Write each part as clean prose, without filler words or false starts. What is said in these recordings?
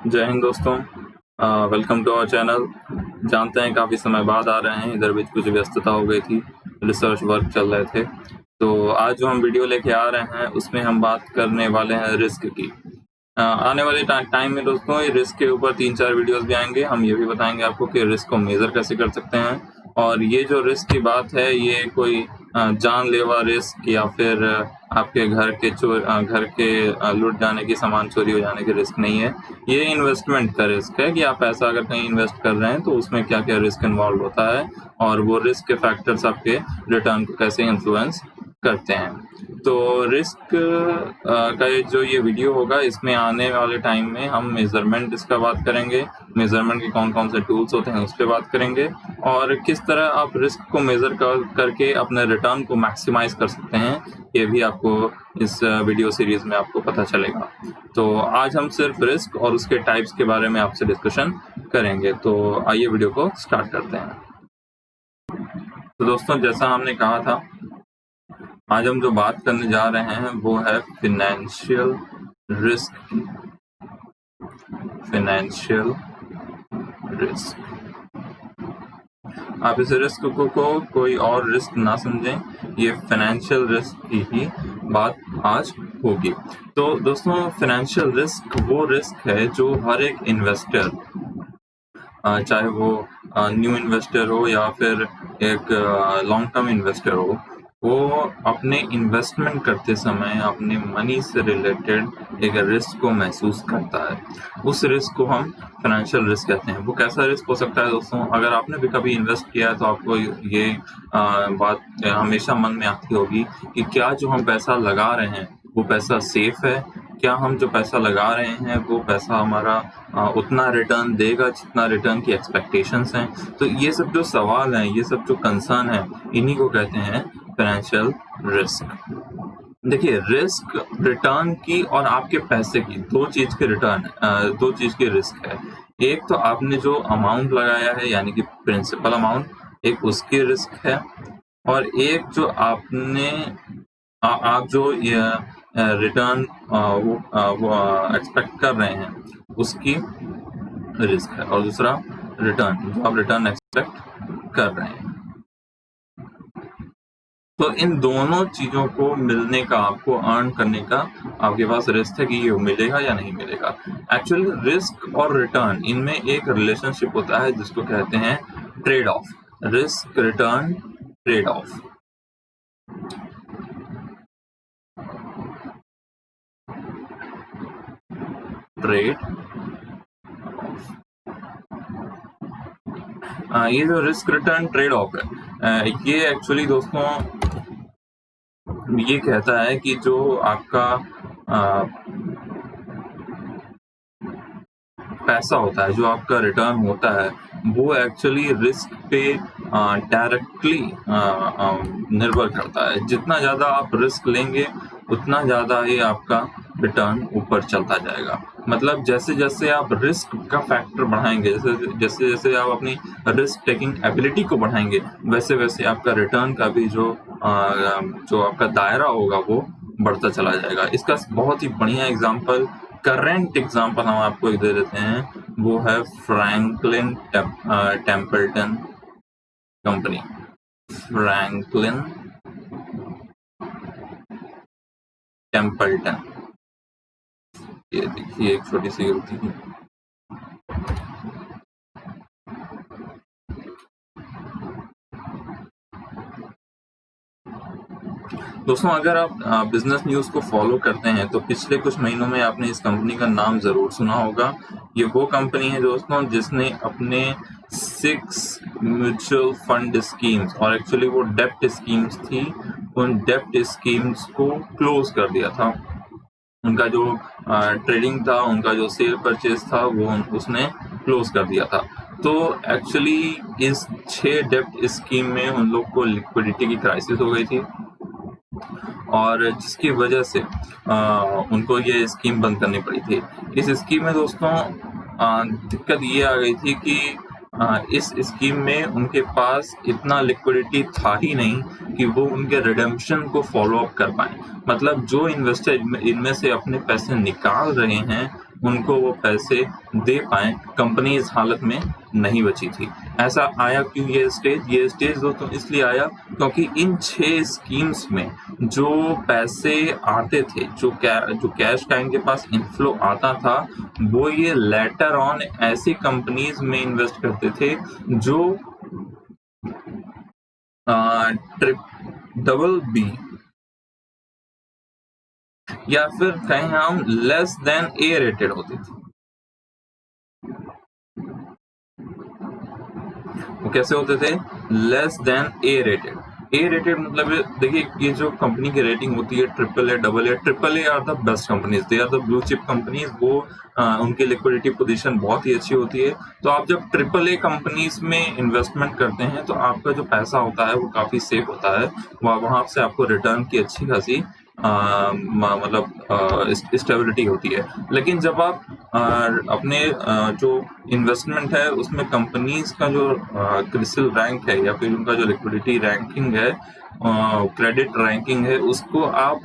जय हिंद दोस्तों, welcome to our channel. जानते हैं काफ़ी समय बाद आ रहे हैं, इधर बीच कुछ व्यस्तता हो गई थी, रिसर्च वर्क चल रहे थे। तो आज जो हम वीडियो लेके आ रहे हैं उसमें हम बात करने वाले हैं रिस्क की। आने वाले टाइम में दोस्तों ये रिस्क के ऊपर 3-4 वीडियोस भी आएंगे। हम ये भी बताएंगे आपको कि रिस्क को मेज़र कैसे कर सकते हैं, और ये जो रिस्क की बात है ये कोई जानलेवा रिस्क या फिर आपके घर के लूट जाने की, सामान चोरी हो जाने की रिस्क नहीं है। ये इन्वेस्टमेंट का रिस्क है कि आप पैसा अगर कहीं इन्वेस्ट कर रहे हैं तो उसमें क्या-क्या रिस्क इन्वॉल्व होता है और वो रिस्क के फैक्टर्स आपके रिटर्न को कैसे इन्फ्लुएंस करते हैं। तो रिस्क का ये वीडियो होगा, इसमें आने वाले टाइम में हम मेज़रमेंट इसका बात करेंगे, मेज़रमेंट के कौन-कौन से टूल्स होते हैं उस पे बात करेंगे, और किस तरह आप रिस्क को मेज़र करके अपने रिटर्न को मैक्सिमाइज़ कर सकते हैं, ये भी आपको इस वीडियो सीरीज़ में आपको पता चलेगा। तो आज हम सिर्फ रिस्क और उसके टाइप्स के बारे में आपसे डिस्कशन करेंगे। तो आइए वीडियो को स्टार्ट करते हैं। तो दोस्तों, जैसा हमने कहा था, आज हम जो बात करने जा रहे हैं वो है फिनेंशियल रिस्क की। फिनेंशियल रिस्क, आप इस रिस्क को कोई और रिस्क ना समझें, ये फाइनेंशियल रिस्क की ही बात आज होगी। तो दोस्तों, फाइनेंशियल रिस्क वो रिस्क है जो हर एक इन्वेस्टर, चाहे वो न्यू इन्वेस्टर हो या फिर एक लॉन्ग टर्म इन्वेस्टर हो, वो अपने इन्वेस्टमेंट करते समय अपने मनी से रिलेटेड एक रिस्क को महसूस करता है। उस रिस्क को हम फाइनेंशियल रिस्क कहते हैं। वो कैसा रिस्क हो सकता है दोस्तों? अगर आपने भी कभी इन्वेस्ट किया है तो आपको ये बात हमेशा मन में आती होगी कि क्या जो हम पैसा लगा रहे हैं वो पैसा सेफ है? क्या हम जो पैसा लगा रहे हैं वो पैसा हमारा उतना रिटर्न देगा जितना रिटर्न की एक्सपेक्टेशंस हैं? तो ये सब जो सवाल हैं, ये सब जो कंसर्न है, इन्हीं को कहते हैं फाइनेंशियल रिस्क। देखिए, रिस्क रिटर्न की और आपके पैसे की दो चीज की रिस्क है। एक तो आपने जो अमाउंट लगाया है यानी कि प्रिंसिपल अमाउंट, एक उसकी रिस्क है, और एक जो आपने आप जो रिटर्न वो एक्सपेक्ट कर रहे हैं उसकी रिस्क है, और दूसरा रिटर्न जो आप रिटर्न एक्सपेक्ट कर रहे हैं। तो इन दोनों चीजों को मिलने का, आपको अर्न करने का आपके पास रिस्क है कि ये मिलेगा या नहीं मिलेगा। एक्चुअली रिस्क और रिटर्न, इनमें एक रिलेशनशिप होता है जिसको कहते हैं trade off. Risk return trade off. Trade ये जो रिस्क रिटर्न ट्रेड ऑफ है, ये एक्चुअली दोस्तों ये कहता है कि जो आपका पैसा होता है, जो आपका रिटर्न होता है, वो एक्चुअली रिस्क पे डायरेक्टली निर्भर करता है। जितना ज़्यादा आप रिस्क लेंगे उतना ज़्यादा ही आपका रिटर्न ऊपर चलता जाएगा। मतलब जैसे जैसे आप रिस्क का फैक्टर बढ़ाएंगे, जैसे जैसे आप अपनी रिस्क टेकिंग एबिलिटी को बढ़ाएंगे, वैसे वैसे आपका रिटर्न का भी जो आपका दायरा होगा वो बढ़ता चला जाएगा। इसका बहुत ही बढ़िया एग्जाम्पल, करंट एग्जाम्पल हम आपको दे देते हैं, वो है Franklin Templeton company. Franklin Templeton, ये देखिए एक छोटी सी गलती थी। दोस्तों, अगर आप बिजनेस न्यूज़ को फॉलो करते हैं तो पिछले कुछ महीनों में आपने इस कंपनी का नाम ज़रूर सुना होगा। ये वो कंपनी है दोस्तों जिसने अपने 6 म्यूचुअल फंड स्कीम्स, और एक्चुअली वो डेप्ट स्कीम्स थी, उन डेप्ट स्कीम्स को क्लोज कर दिया था। उनका जो ट्रेडिंग था, उनका जो सेल परचेज था, वो उसने क्लोज कर दिया था। तो एक्चुअली इस 6 डेप्ट स्कीम में उन लोग को लिक्विडिटी की क्राइसिस हो गई थी, और जिसकी वजह से उनको ये स्कीम बंद करनी पड़ी थी। इस स्कीम में दोस्तों दिक्कत ये आ गई थी कि इस स्कीम में उनके पास इतना लिक्विडिटी था ही नहीं कि वो उनके रिडेम्पशन को फॉलो अप कर पाए। मतलब जो इन्वेस्टर इनमें से अपने पैसे निकाल रहे हैं उनको वो पैसे दे पाएं, कंपनी इस हालत में नहीं बची थी। ऐसा आया क्यों ये स्टेज दोस्तों इसलिए आया क्योंकि इन 6 स्कीम्स में जो पैसे आते थे, जो कैश का इनके पास इनफ्लो आता था, वो ये लेटर ऑन ऐसी कंपनीज में इन्वेस्ट करते थे जो डबल बी या फिर कहें हम लेस देन ए रेटेड होते थे। वो कैसे होते थे? Less than A rated. A rated मतलब देखिए ये जो कंपनी की रेटिंग होती है triple A, double A, triple A are the best companies, they are the blue chip companies. वो उनकी लिक्विडिटी पोजीशन बहुत ही अच्छी होती है। तो आप जब ट्रिपल ए कंपनीज में इन्वेस्टमेंट करते हैं तो आपका जो पैसा होता है वो काफी सेफ होता है, वहां से आपको रिटर्न की अच्छी खासी मतलब स्टेबिलिटी होती है। लेकिन जब आप अपने जो इन्वेस्टमेंट है उसमें कंपनीज का जो क्रिसिल रैंक है या फिर उनका जो लिक्विडिटी रैंकिंग है, क्रेडिट रैंकिंग है, उसको आप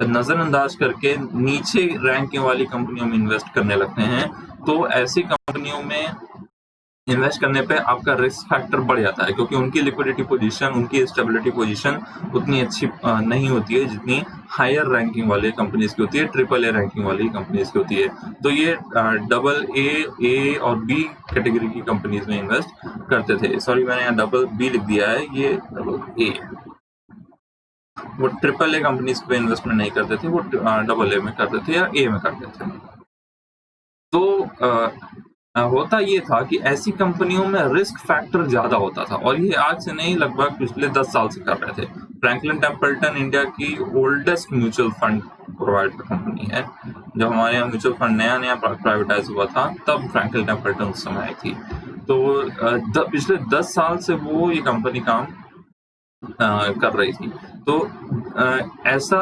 नजरअंदाज करके नीचे रैंकिंग वाली कंपनियों में इन्वेस्ट करने लगते हैं, तो ऐसी कंपनियों में इन्वेस्ट करने पे आपका रिस्क फैक्टर बढ़ जाता है, क्योंकि उनकी लिक्विडिटी पोजीशन, उनकी स्टेबिलिटी पोजीशन उतनी अच्छी नहीं होती है जितनी हायर रैंकिंग वाले कंपनीज की होती है, ट्रिपल ए रैंकिंग वाली कंपनीज की होती है। तो ये डबल ए और बी कैटेगरी की कंपनीज में इन्वेस्ट करते थे। सॉरी, मैंने यहाँ डबल बी लिख दिया है, ये डबल ए। वो ट्रिपल ए कंपनीज पे इन्वेस्टमेंट नहीं करते थे, वो डबल ए में करते थे या ए में करते थे। तो होता ये था कि ऐसी कंपनियों में रिस्क फैक्टर ज्यादा होता था, और ये आज से नहीं, लगभग पिछले 10 साल से कर रहे थे। फ्रैंकलिन टेम्पल्टन इंडिया की oldest mutual fund provider company है। जब हमारे यहाँ म्यूचुअल फंड नया प्राइवेटाइज हुआ था तब फ्रैंकलिन टेम्पल्टन उस समय आई थी। तो पिछले 10 साल से वो ये कंपनी काम कर रही थी। तो ऐसा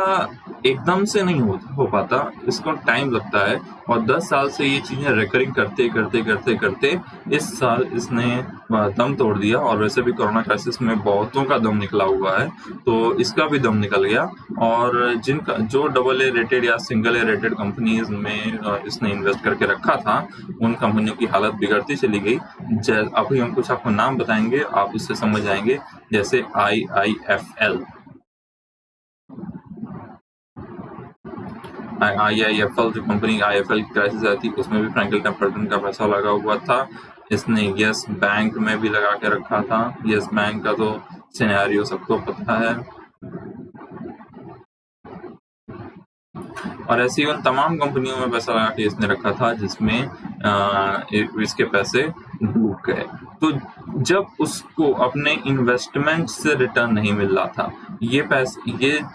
एकदम से नहीं हो पाता, इसको टाइम लगता है, और 10 साल से ये चीजें रिकरिंग करते इस साल इसने दम तोड़ दिया। और वैसे भी कोरोना क्राइसिस में बहुतों का दम निकला हुआ है, तो इसका भी दम निकल गया। और जो डबल ए रेटेड या सिंगल ए रेटेड कंपनीज में इसने इन्वेस्ट करके रखा था, उन कंपनियों की हालत बिगड़ती चली गई। अभी हम कुछ आपको नाम बताएंगे, आप उससे समझ जाएंगे, जैसे IIFL जो कंपनी IIFL की क्राइसिस आई थी, उसमें भी फ्रैंकलिन टेम्पल्टन का पैसा लगा हुआ था। इसने यस बैंक में भी लगा के रखा था। यस बैंक का तो सिनेरियो सबको पता है। और ऐसी उन तमाम कंपनियों में पैसा लगा के इसने रखा था जिसमें इसके पैसे डूब गए। तो जब उसको अपने इन्वेस्टमेंट से रिटर्न नहीं मिल रहा था, ये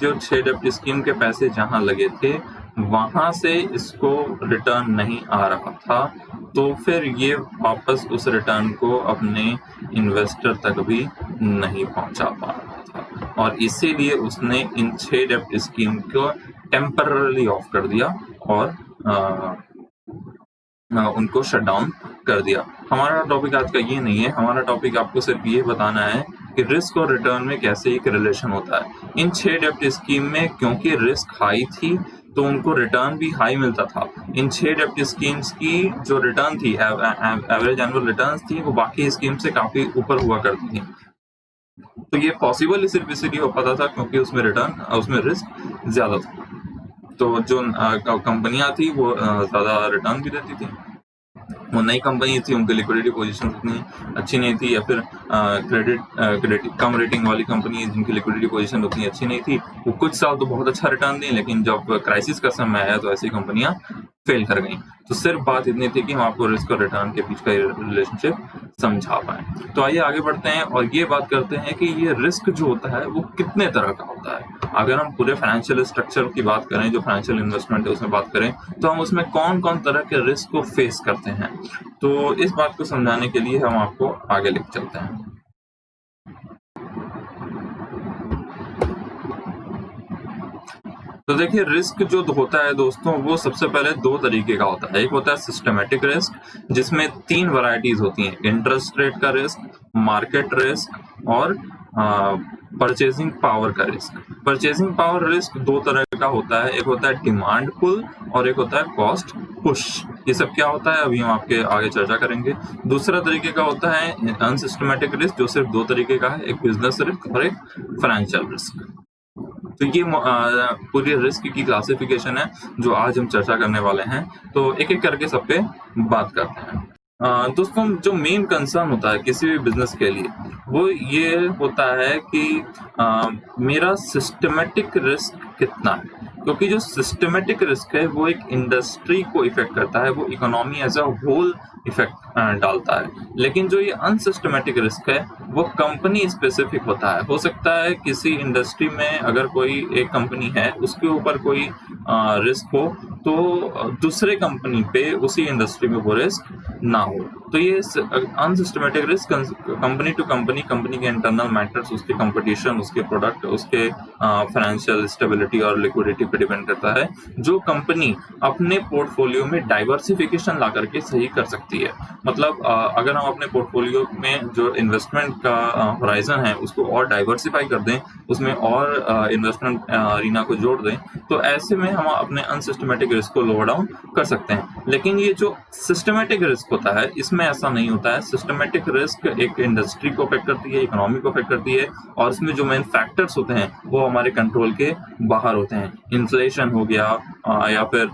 जो 6 डेप्ट स्कीम के पैसे जहां लगे थे वहां से इसको रिटर्न नहीं आ रहा था, तो फिर ये वापस उस रिटर्न को अपने इन्वेस्टर तक भी नहीं पहुंचा पा रहा था, और इसीलिए उसने इन 6 डेप्ट स्कीम को टेम्पररी ऑफ कर दिया और उनको शट डाउन कर दिया। हमारा टॉपिक आज का ये नहीं है, हमारा टॉपिक आपको सिर्फ ये बताना है कि रिस्क और रिटर्न में कैसे एक रिलेशन होता है। इन 6 डेप्ट स्कीम में क्योंकि रिस्क हाई थी तो उनको रिटर्न भी हाई मिलता था। इन 6 डेप्ट स्कीम्स की जो रिटर्न थी, एवरेज एनुअल रिटर्न्स थी, वो बाकी स्कीम से काफी ऊपर हुआ करती थी। तो ये पॉसिबल सिर्फ इसलिए हो पाता था क्योंकि उसमें रिस्क ज्यादा था। तो जो कंपनियां थी वो ज्यादा रिटर्न भी देती थी। वो नई कंपनी थी, उनकी लिक्विडिटी पोजीशन उतनी अच्छी नहीं थी, या फिर क्रेडिट कम रेटिंग वाली कंपनी जिनकी लिक्विडिटी पोजीशन उतनी अच्छी नहीं थी, वो कुछ साल तो बहुत अच्छा रिटर्न दी, लेकिन जब क्राइसिस का समय आया तो ऐसी कंपनियां फेल कर गई। तो सिर्फ बात इतनी थी कि हम आपको रिस्क और रिटर्न के बीच का रिलेशनशिप समझा पाए। तो आइए आगे बढ़ते हैं और ये बात करते हैं कि ये रिस्क जो होता है वो कितने तरह का होता है। अगर हम पूरे फाइनेंशियल स्ट्रक्चर की बात करें, जो फाइनेंशियल इन्वेस्टमेंट है उसमें बात करें, तो हम उसमें कौन कौन तरह के रिस्क को फेस करते हैं। तो इस बात को समझाने के लिए हम आपको आगे लेकर चलते हैं। तो देखिए, रिस्क जो होता है दोस्तों, वो सबसे पहले 2 तरीके का होता है। एक होता है सिस्टमेटिक रिस्क, जिसमें 3 वैरायटीज होती हैं: इंटरेस्ट रेट का रिस्क, मार्केट रिस्क और परचेजिंग पावर का रिस्क। परचेजिंग पावर रिस्क दो तरह का होता है, एक होता है डिमांड पुल और एक होता है कॉस्ट पुश। ये सब क्या होता है अभी हम आपके आगे चर्चा करेंगे। दूसरा तरीके का होता है अनसिस्टमेटिक रिस्क, जो सिर्फ दो तरीके का है, एक बिजनेस रिस्क और एक फाइनेंशियल रिस्क। तो ये पूरी रिस्क की क्लासिफिकेशन है जो आज हम चर्चा करने वाले हैं। तो एक एक करके सब पे बात करते हैं। दोस्तों, जो मेन कंसर्न होता है किसी भी बिजनेस के लिए वो ये होता है कि मेरा सिस्टमेटिक रिस्क कितना है, क्योंकि जो सिस्टमेटिक रिस्क है वो एक इंडस्ट्री को इफेक्ट करता है, वो economy as a whole effect डालता है। लेकिन जो ये अनसिस्टमेटिक रिस्क है वो कंपनी स्पेसिफिक होता है। हो सकता है किसी इंडस्ट्री में अगर कोई एक कंपनी है उसके ऊपर कोई रिस्क हो तो दूसरे कंपनी पे उसी इंडस्ट्री में वो रिस्क ना हो। तो ये unsystematic risk company to company, company के इंटरनल मैटर्स, उसके कंपटीशन, उसके प्रोडक्ट, उसके फाइनेंशियल स्टेबिलिटी और लिक्विडिटी पे डिपेंड करता है, जो कंपनी अपने पोर्टफोलियो में डाइवर्सिफिकेशन ला करके सही कर सकती है। मतलब अगर हम अपने पोर्टफोलियो में जो इन्वेस्टमेंट का होराइजन है उसको और डाइवर्सिफाई कर दें, उसमें और इन्वेस्टमेंट अरीना को जोड़ दें, तो ऐसे में हम अपने अनसिस्टमेटिक रिस्क को लोअर डाउन कर सकते हैं। लेकिन ये जो सिस्टमेटिक रिस्क होता है इसमें ऐसा नहीं होता है। सिस्टमेटिक रिस्क एक इंडस्ट्री को अफेक्ट करती है, इकोनॉमी को अफेक्ट करती है, और इसमें जो मेन फैक्टर्स होते हैं वो हमारे कंट्रोल के बाहर होते हैं। इन्फ्लेशन हो गया या फिर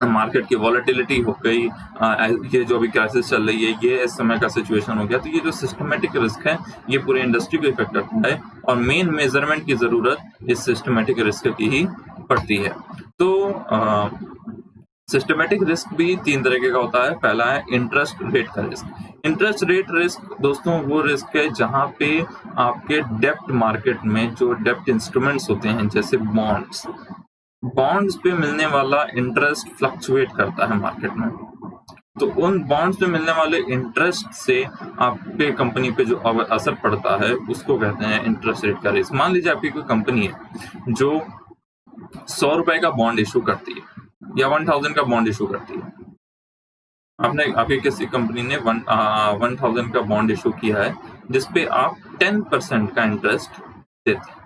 मार्केट की वॉलेटिलिटी हो गई, ये जो अभी क्राइसिस चल रही है ये इस समय का सिचुएशन हो गया। तो ये जो सिस्टमेटिक रिस्क है ये पूरी इंडस्ट्री को इफेक्ट करता है और मेन मेजरमेंट की जरूरत इस सिस्टमेटिक रिस्क की ही पड़ती है। तो सिस्टमेटिक रिस्क भी तीन तरीके का होता है। पहला है इंटरेस्ट रेट का रिस्क। इंटरेस्ट रेट रिस्क दोस्तों वो रिस्क है जहां पे आपके डेब्ट मार्केट में जो डेब्ट इंस्ट्रूमेंट्स होते हैं जैसे बॉन्ड्स पे मिलने वाला इंटरेस्ट फ्लक्चुएट करता है मार्केट में। तो उन बॉन्ड्स पे मिलने वाले इंटरेस्ट से आपके कंपनी पे जो असर पड़ता है उसको कहते हैं इंटरेस्ट रेट का रिस्क। मान लीजिए आपकी कोई कंपनी है जो 100 रुपए का बॉन्ड इशू करती है या 1000 का बॉन्ड इशू करती है। आपकी किसी कंपनी ने 1000 का बॉन्ड इशू किया है जिसपे आप 10% का इंटरेस्ट देते हैं,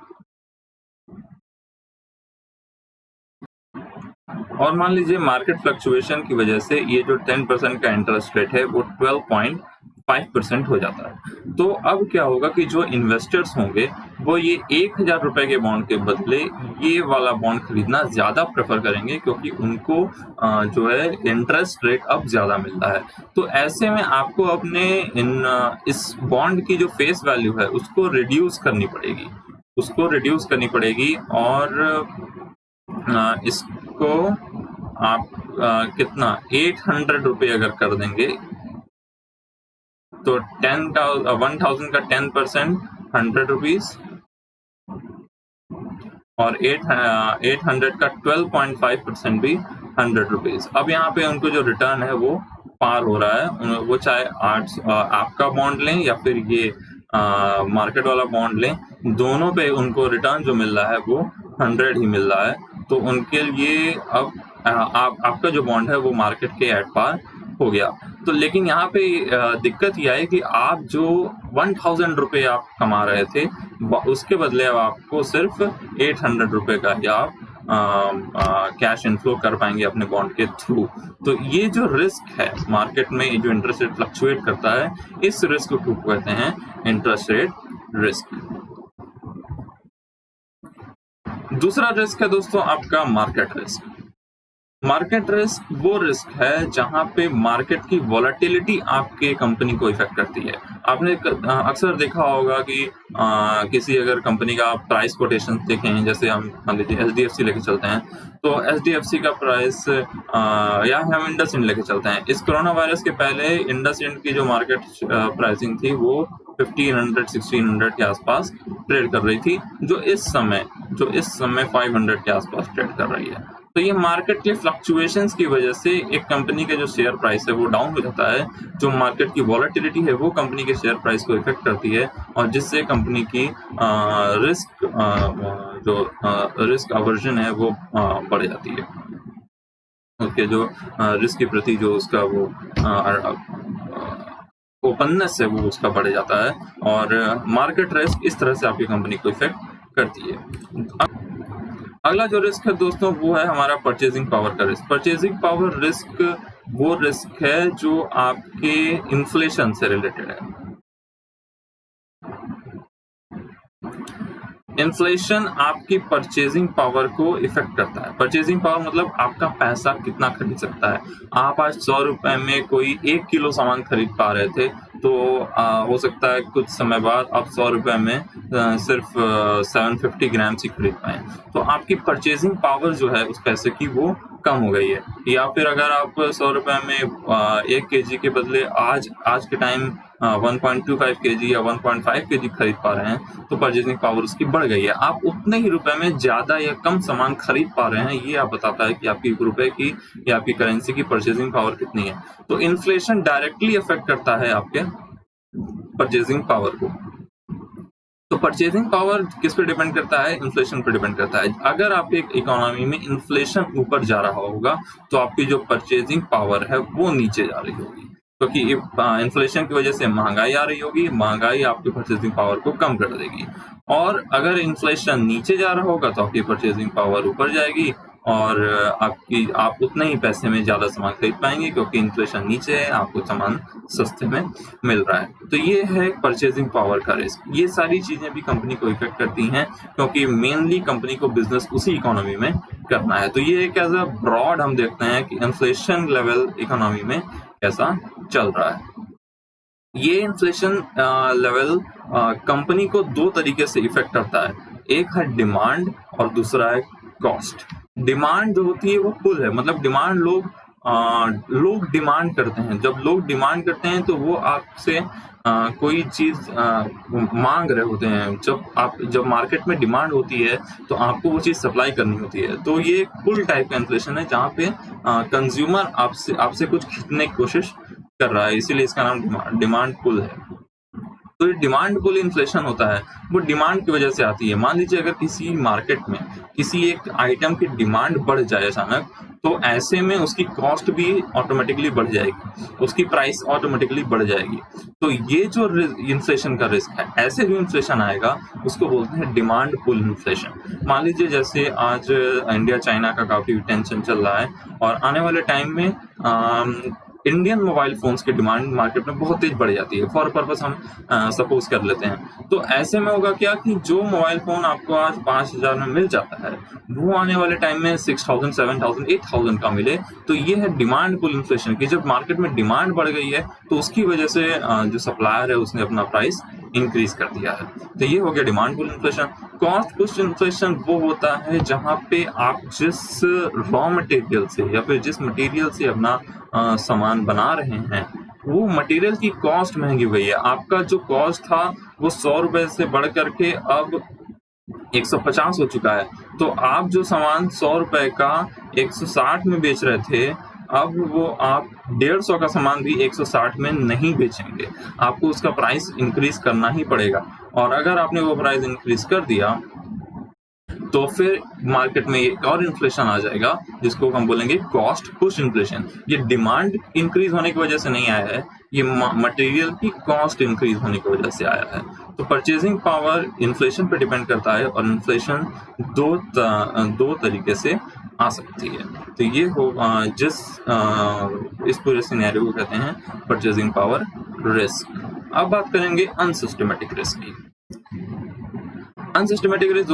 और मान लीजिए मार्केट फ्लक्चुएशन की वजह से ये जो 10% का इंटरेस्ट रेट है वो 12.5% हो जाता है। तो अब क्या होगा कि जो इन्वेस्टर्स होंगे वो ये 1000 रुपए के बॉन्ड के बदले ये वाला बॉन्ड खरीदना ज्यादा प्रेफर करेंगे, क्योंकि उनको जो है इंटरेस्ट रेट अब ज्यादा मिलता है। तो ऐसे में आपको अपने इस बॉन्ड की जो फेस वैल्यू है उसको रिड्यूस करनी पड़ेगी और इसको आप कितना 800 रुपये अगर कर देंगे तो 1000 का 10% 100 रुपीज और 800 का 12.5% भी 100 रुपीज। अब यहाँ पे उनको जो रिटर्न है वो पार हो रहा है, वो चाहे आपका बॉन्ड लें या फिर ये मार्केट वाला बॉन्ड लें, दोनों पे उनको रिटर्न जो मिल रहा है वो 100 ही मिल रहा है। तो उनके लिए अब आपका जो बॉन्ड है वो मार्केट के एट पार हो गया। तो लेकिन यहाँ पे दिक्कत यह है कि आप जो 1000 रुपये आप कमा रहे थे उसके बदले अब आपको सिर्फ 800 रुपये का ही आप कैश इनफ्लो कर पाएंगे अपने बॉन्ड के थ्रू। तो ये जो रिस्क है मार्केट में, जो इंटरेस्ट रेट फ्लक्चुएट करता है, इस रिस्क को कहते हैं इंटरेस्ट रेट रिस्क। दूसरा रिस्क है दोस्तों आपका मार्केट रिस्क। मार्केट रिस्क वो रिस्क है जहां पे मार्केट की वॉलेटिलिटी आपके कंपनी को इफेक्ट करती है। आपने अक्सर देखा होगा कि किसी अगर कंपनी का प्राइस कोटेशन देखें, जैसे हम मान लीजिए HDFC लेके चलते हैं, तो HDFC का प्राइस या हम इंडसइंड लेके चलते हैं। इस कोरोना वायरस के पहले इंडसइंड की जो मार्केट प्राइसिंग थी वो 1500-1600 के आसपास ट्रेड कर रही थी, जो इस समय 500 के आसपास ट्रेड कर रही है। तो ये मार्केट के फ्लक्चुएशंस की वजह से एक कंपनी के जो शेयर प्राइस है वो डाउन हो जाता है। जो मार्केट की वॉलेटिलिटी है वो कंपनी के शेयर प्राइस को इफेक्ट करती है और जिससे कंपनी की रिस्क अवर्जन है वो बढ़ जाती है। उसके जो रिस्क के प्रति जो उसका वो ओपननेस है वो उसका बढ़ जाता है, और मार्केट रिस्क इस तरह से आपकी कंपनी को इफेक्ट करती है। अगला जो रिस्क है दोस्तों वो है हमारा परचेजिंग पावर का रिस्क। परचेजिंग पावर रिस्क वो रिस्क है जो आपके इन्फ्लेशन से रिलेटेड है। इन्फ्लेशन आपकी परचेजिंग पावर को इफेक्ट करता है। परचेजिंग पावर मतलब आपका पैसा कितना खरीद सकता है। आप आज 100 रुपए में कोई 1 किलो सामान खरीद पा रहे थे, तो हो सकता है कुछ समय बाद आप 100 रुपए में सिर्फ 750 ग्राम ही खरीद पाएं। तो आपकी परचेजिंग पावर जो है उस पैसे की वो कम हो गई है। या फिर अगर आप 100 रुपए में 1 केजी के बदले आज के टाइम 1.25 केजी या 1.5 केजी खरीद पा रहे हैं, तो परचेजिंग पावर उसकी बढ़ गई है। आप उतने ही रुपए में ज्यादा या कम सामान खरीद पा रहे हैं, ये आप बताता है कि आपकी रुपए की या आपकी करेंसी की परचेजिंग पावर कितनी है। तो इन्फ्लेशन डायरेक्टली अफेक्ट करता है आपके परचेजिंग पावर को। तो परचेजिंग पावर किस पे डिपेंड करता है? इन्फ्लेशन पे डिपेंड करता है। अगर आपकी एक इकोनॉमी में इन्फ्लेशन ऊपर जा रहा होगा, तो आपकी जो परचेजिंग पावर है वो नीचे जा रही होगी, क्योंकि इन्फ्लेशन की वजह से महंगाई आ रही होगी। महंगाई आपकी परचेजिंग पावर को कम कर देगी। और अगर इन्फ्लेशन नीचे जा रहा होगा तो आपकी परचेजिंग पावर ऊपर जाएगी, और आप उतने ही पैसे में ज्यादा सामान खरीद पाएंगे, क्योंकि इन्फ्लेशन नीचे है, आपको सामान सस्ते में मिल रहा है। तो ये है परचेजिंग पावर का रिस्क। ये सारी चीजें भी कंपनी को इफेक्ट करती हैं, क्योंकि मेनली कंपनी को बिजनेस उसी इकोनॉमी में करना है। तो ये एक एज अ ब्रॉड हम देखते हैं कि इन्फ्लेशन लेवल इकोनॉमी में कैसा चल रहा है। ये इन्फ्लेशन लेवल कंपनी को दो तरीके से इफेक्ट करता है। एक है डिमांड और दूसरा है कॉस्ट। डिमांड जो होती है वो पुल है, मतलब डिमांड लोग डिमांड करते हैं। जब लोग डिमांड करते हैं तो वो आपसे कोई चीज मांग रहे होते हैं। जब मार्केट में डिमांड होती है तो आपको वो चीज सप्लाई करनी होती है। तो ये एक पुल टाइप का इन्फ्लेशन है, जहाँ पे कंज्यूमर आपसे कुछ खरीदने की कोशिश कर रहा है, इसीलिए इसका नाम डिमांड पुल है। तो ये डिमांड पुल इन्फ्लेशन होता है, वो डिमांड की वजह से आती है। मान लीजिए अगर किसी मार्केट में किसी एक आइटम की डिमांड बढ़ जाए अचानक, तो ऐसे में उसकी कॉस्ट भी ऑटोमेटिकली बढ़ जाएगी, उसकी प्राइस ऑटोमेटिकली बढ़ जाएगी। तो ये जो इन्फ्लेशन का रिस्क है, ऐसे जो इन्फ्लेशन आएगा उसको बोलते हैं डिमांड पुल इन्फ्लेशन। मान लीजिए जैसे आज इंडिया चाइना का काफी टेंशन चल रहा है, और आने वाले टाइम में इंडियन मोबाइल फोन्स की डिमांड मार्केट में बहुत तेज बढ़ जाती है। फॉर पर्पस हम सपोज कर लेते हैं। तो ऐसे में होगा क्या कि जो मोबाइल फोन आपको आज 5,000 में मिल जाता है, वो आने वाले टाइम में 6,000, 7,000, 8,000 का मिले। तो ये है डिमांड पुल इन्फ्लेशन की। जब मार्केट में डिमांड बढ़ गई है तो उसकी वजह से जो सप्लायर है उसने अपना प्राइस इंक्रीज कर दिया है। तो ये हो गया demand pull inflation. Cost push inflation वो होता है जहाँ पे आप जिस रॉ मटेरियल से या फिर जिस मटेरियल से अपना सामान बना रहे हैं, वो मटेरियल की कॉस्ट महंगी हो गई है। आपका जो कॉस्ट था वो 100 रुपए से बढ़ करके अब 150 हो चुका है। तो आप जो सामान 100 रुपए का 160 में बेच रहे थे, अब वो आप 150 का सामान भी 160 में नहीं बेचेंगे, आपको उसका प्राइस इंक्रीज करना ही पड़ेगा। और अगर आपने वो प्राइस इंक्रीज कर दिया तो फिर मार्केट में एक और इन्फ्लेशन आ जाएगा, जिसको हम बोलेंगे कॉस्ट पुश इन्फ्लेशन। ये डिमांड इंक्रीज होने की वजह से नहीं आया है, ये मटेरियल की कॉस्ट इंक्रीज होने की वजह से आया है। तो परचेजिंग पावर इन्फ्लेशन पे डिपेंड करता है, और इन्फ्लेशन दो तरीके से आ सकती है। तो ये हो इस पूरे सिनेरियो को कहते हैं परचेजिंग पावर रिस्क। अब बात करेंगे अनसिस्टमेटिक रिस्क की। अनसिस्टमेटिक रिस्क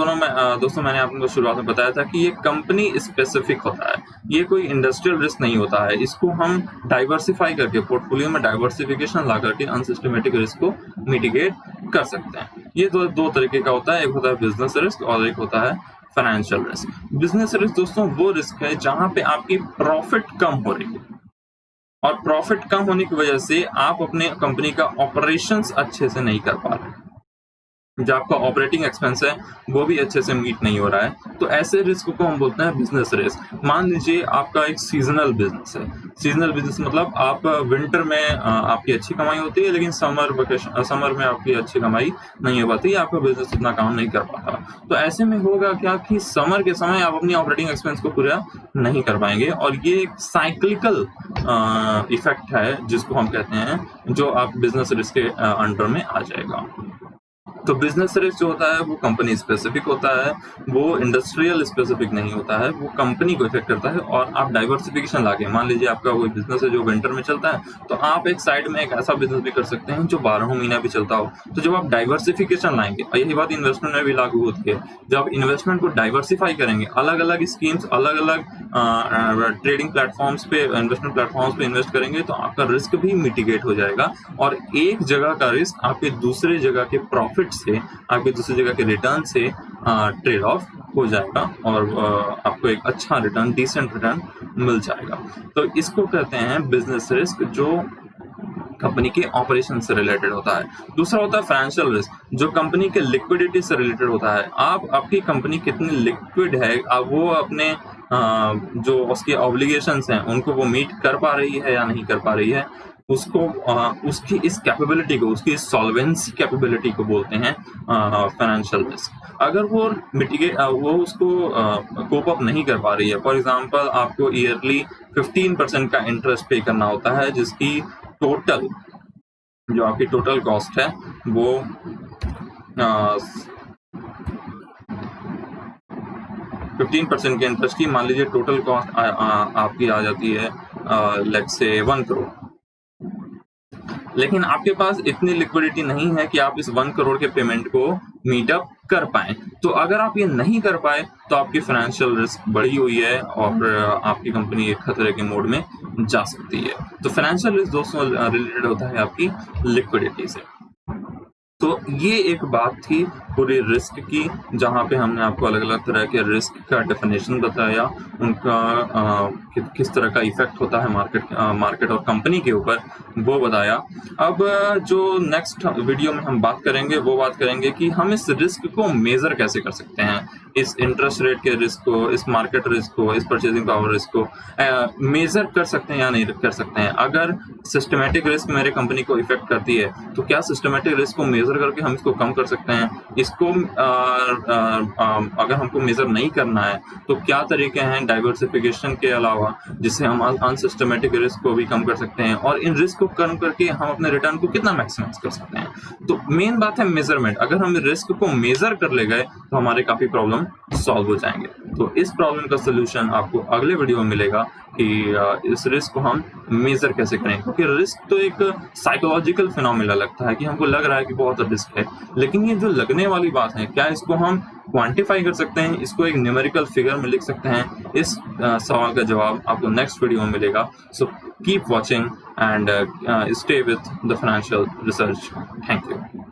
दोस्तों मैंने आपको शुरुआत में बताया था कि ये कंपनी स्पेसिफिक होता है, ये कोई इंडस्ट्रियल रिस्क नहीं होता है। इसको हम डाइवर्सिफाई करके, पोर्टफोलियो में डाइवर्सिफिकेशन ला करके अनसिस्टमेटिक रिस्क को मिटिगेट कर सकते हैं। ये दो तरीके का होता है, एक होता है बिजनेस रिस्क और एक होता है फाइनेंशियल रिस्क। बिजनेस रिस्क दोस्तों वो रिस्क है जहां पे आपकी प्रॉफिट कम हो रही है, और प्रॉफिट कम होने की वजह से आप अपने कंपनी का ऑपरेशंस अच्छे से नहीं कर पा रहे। जो आपका ऑपरेटिंग एक्सपेंस है वो भी अच्छे से मीट नहीं हो रहा है, तो ऐसे रिस्क को हम बोलते हैं बिजनेस रिस्क। मान लीजिए आपका एक सीजनल बिजनेस है। सीजनल बिजनेस मतलब आप विंटर में आपकी अच्छी कमाई होती है, लेकिन समर में आपकी अच्छी कमाई नहीं हो पाती, आपका बिजनेस इतना काम नहीं कर पाता। तो ऐसे में होगा क्या कि समर के समय आप अपनी ऑपरेटिंग एक्सपेंस को पूरा नहीं कर पाएंगे, और ये एक साइक्लिकल इफेक्ट है जिसको हम कहते हैं, जो आप बिजनेस रिस्क के अंडर में आ जाएगा। तो बिजनेस रिस्क जो होता है वो कंपनी स्पेसिफिक होता है, वो इंडस्ट्रियल स्पेसिफिक नहीं होता है, वो कंपनी को इफेक्ट करता है। और आप डाइवर्सिफिकेशन लाके, मान लीजिए आपका कोई बिजनेस है जो विंटर में चलता है, तो आप एक साइड में एक ऐसा बिजनेस भी कर सकते हैं जो 12 महीना भी चलता हो। तो जब आप डाइवर्सिफिकेशन लाएंगे, और यही बात इन्वेस्टमेंट में भी लागू होती है, जब आप इन्वेस्टमेंट को डाइवर्सिफाई करेंगे, अलग अलग स्कीम्स, अलग अलग ट्रेडिंग प्लेटफॉर्म्स पे, इन्वेस्टमेंट प्लेटफॉर्म्स पे इन्वेस्ट करेंगे, तो आपका रिस्क भी मिटिगेट हो जाएगा, और एक जगह का रिस्क आपके दूसरे जगह के प्रॉफिट से, आपके दूसरी जगह के रिटर्न से ट्रेड ऑफ हो जाएगा, और आपको एक अच्छा रिटर्न, डिसेंट रिटर्न मिल जाएगा। तो इसको कहते हैं बिजनेस रिस्क, जो कंपनी के ऑपरेशन से रिलेटेड होता है। दूसरा होता है फाइनेंशियल रिस्क, जो कंपनी के लिक्विडिटी से रिलेटेड होता है। आपकी कंपनी कितनी लिक्विड है, आप वो अपने जो उसके ऑब्लिगेशंस हैं उनको वो मीट कर पा रही है या नहीं कर पा रही है, उसको उसकी इस कैपेबिलिटी को, उसकी सॉल्वेंसी कैपेबिलिटी को बोलते हैं फाइनेंशियल रिस्क। अगर वो उसको कोप अप नहीं कर पा रही है, फॉर एग्जांपल आपको ईयरली 15% का इंटरेस्ट पे करना होता है, जिसकी टोटल, जो आपकी टोटल कॉस्ट है वो 15% के इंटरेस्ट की, मान लीजिए टोटल कॉस्ट आपकी आ जाती है लेट्स से 1 करोड़, लेकिन आपके पास इतनी लिक्विडिटी नहीं है कि आप इस 1 करोड़ के पेमेंट को मीट अप कर पाए। तो अगर आप ये नहीं कर पाए, तो आपकी फाइनेंशियल रिस्क बढ़ी हुई है, और आपकी कंपनी एक खतरे के मोड में जा सकती है। तो फाइनेंशियल रिस्क दोस्तों रिलेटेड होता है आपकी लिक्विडिटी से। तो ये एक बात थी पूरी रिस्क की, जहाँ पे हमने आपको अलग अलग तरह के रिस्क का डेफिनेशन बताया, उनका किस तरह का इफेक्ट होता है मार्केट और कंपनी के ऊपर, वो बताया। अब जो नेक्स्ट वीडियो में हम बात करेंगे, वो बात करेंगे कि हम इस रिस्क को मेजर कैसे कर सकते हैं, इस इंटरेस्ट रेट के रिस्क को, इस मार्केट रिस्क को, इस परचेजिंग पावर रिस्क को मेजर कर सकते हैं या नहीं कर सकते हैं। अगर सिस्टमेटिक रिस्क मेरे कंपनी को इफेक्ट करती है, तो क्या सिस्टमेटिक रिस्क को मेजर करके हम इसको कम कर सकते हैं। इसको अगर हमको मेजर नहीं करना है, तो क्या तरीके हैं डाइवर्सिफिकेशन के अलावा, जिससे हम अनसिस्टमेटिक रिस्क को भी कम कर सकते हैं, और इन रिस्क को कम करके हम अपने रिटर्न को कितना मैक्सिमाइज कर सकते हैं। तो मेन बात है मेजरमेंट। अगर हम रिस्क को मेजर कर ले गए, तो हमारे काफी प्रॉब्लम सॉल्व हो जाएंगे। तो इस प्रॉब्लम का सोल्यूशन आपको अगले वीडियो में मिलेगा कि इस रिस्क को हम मेजर कैसे करें, क्योंकि रिस्क तो एक साइकोलॉजिकल फिनोमेना लगता है कि हमको लग रहा है कि बहुत रिस्क है, लेकिन ये जो लगने वाली बात है, क्या इसको हम क्वांटिफाई कर सकते हैं, इसको एक न्यूमेरिकल फिगर में लिख सकते हैं? इस सवाल का जवाब आपको नेक्स्ट वीडियो में मिलेगा। So keep watching and stay with the financial research. Thank you.